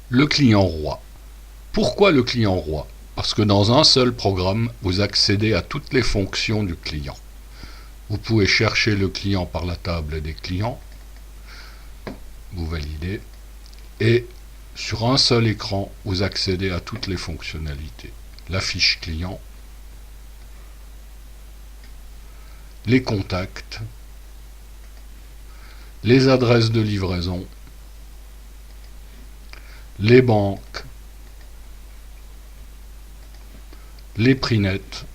Le client roi. Pourquoi le client roi? Parce que dans un seul programme, vous accédez à toutes les fonctions du client. Vous pouvez chercher le client par la table des clients, vous validez, et sur un seul écran, vous accédez à toutes les fonctionnalités. La fiche client, les contacts, les adresses de livraison, les banques, les prix nets,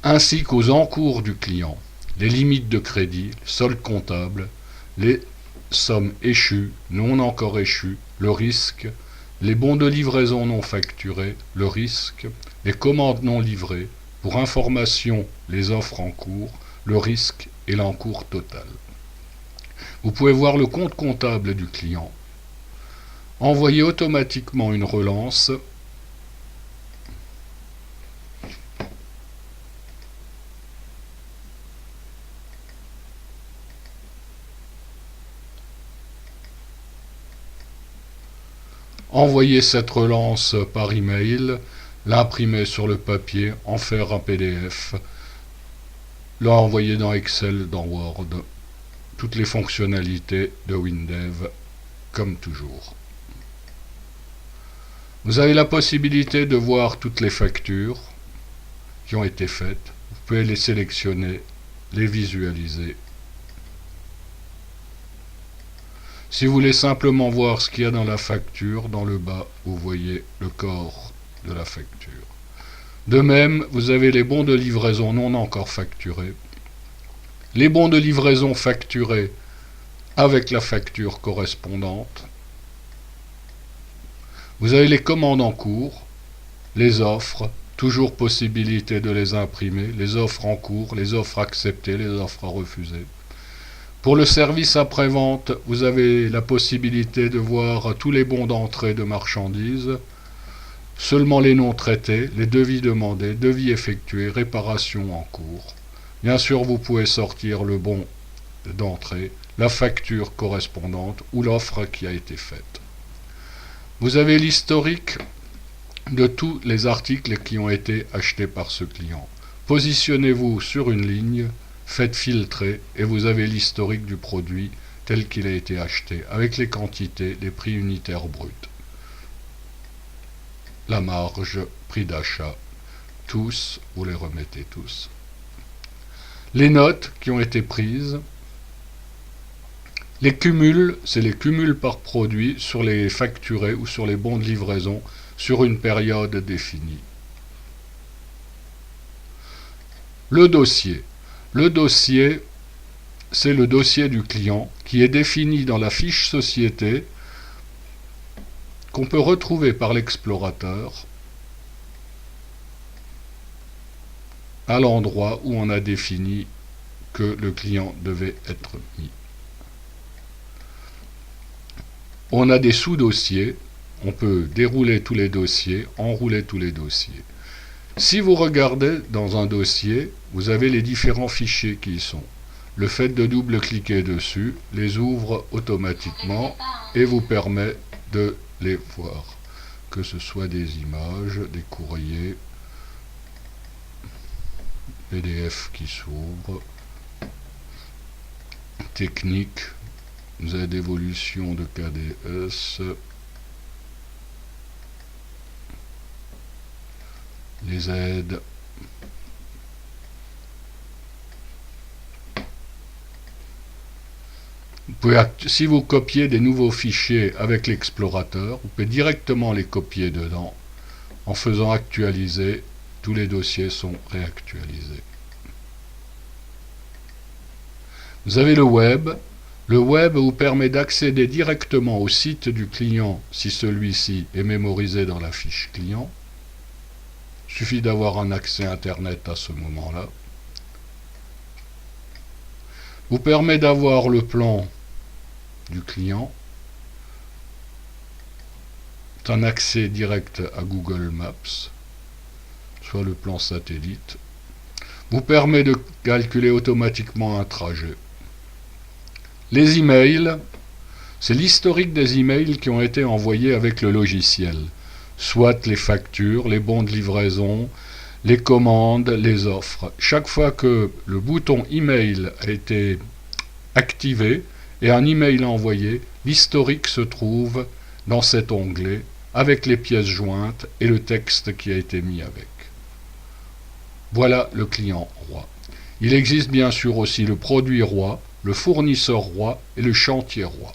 ainsi qu'aux encours du client, les limites de crédit, le solde comptable, les sommes échues, non encore échues, le risque, les bons de livraison non facturés, le risque, les commandes non livrées, pour information, les offres en cours, le risque et l'encours total. Vous pouvez voir le compte comptable du client, envoyer automatiquement une relance, envoyer cette relance par email, l'imprimer sur le papier, en faire un PDF, l'envoyer dans Excel, dans Word, toutes les fonctionnalités de WinDev, comme toujours. Vous avez la possibilité de voir toutes les factures qui ont été faites. Vous pouvez les sélectionner, les visualiser. Si vous voulez simplement voir ce qu'il y a dans la facture, dans le bas, vous voyez le corps de la facture. De même, vous avez les bons de livraison non encore facturés, les bons de livraison facturés avec la facture correspondante. Vous avez les commandes en cours, les offres, toujours possibilité de les imprimer, les offres en cours, les offres acceptées, les offres à refuser. Pour le service après-vente, vous avez la possibilité de voir tous les bons d'entrée de marchandises, seulement les non traités, les devis demandés, devis effectués, réparations en cours. Bien sûr, vous pouvez sortir le bon d'entrée, la facture correspondante ou l'offre qui a été faite. Vous avez l'historique de tous les articles qui ont été achetés par ce client. Positionnez-vous sur une ligne, faites filtrer et vous avez l'historique du produit tel qu'il a été acheté, avec les quantités, les prix unitaires bruts, la marge, prix d'achat, tous, vous les remettez tous. Les notes qui ont été prises, les cumuls, c'est les cumuls par produit sur les facturés ou sur les bons de livraison sur une période définie. Le dossier. Le dossier, c'est le dossier du client qui est défini dans la fiche société qu'on peut retrouver par l'explorateur à l'endroit où on a défini que le client devait être mis. On a des sous-dossiers, on peut dérouler tous les dossiers, enrouler tous les dossiers. Si vous regardez dans un dossier, vous avez les différents fichiers qui y sont. Le fait de double-cliquer dessus les ouvre automatiquement et vous permet de les voir. Que ce soit des images, des courriers, PDF qui s'ouvrent, technique, vous avez d'évolution de KDS, les aides, si vous copiez des nouveaux fichiers avec l'explorateur, vous pouvez directement les copier dedans. En faisant actualiser, tous les dossiers sont réactualisés. Vous avez le web. Le web vous permet d'accéder directement au site du client si celui-ci est mémorisé dans la fiche client. Il suffit d'avoir un accès Internet à ce moment-là. Vous permet d'avoir le plan du client. C'est un accès direct à Google Maps, soit le plan satellite. Vous permet de calculer automatiquement un trajet. Les emails, C'est l'historique des emails qui ont été envoyés avec le logiciel, soit les factures, les bons de livraison, les commandes, les offres. Chaque fois que le bouton email a été activé et un email envoyé, l'historique se trouve dans cet onglet avec les pièces jointes et le texte qui a été mis avec. Voilà le client roi. Il existe bien sûr aussi le produit roi, le fournisseur roi et le chantier roi.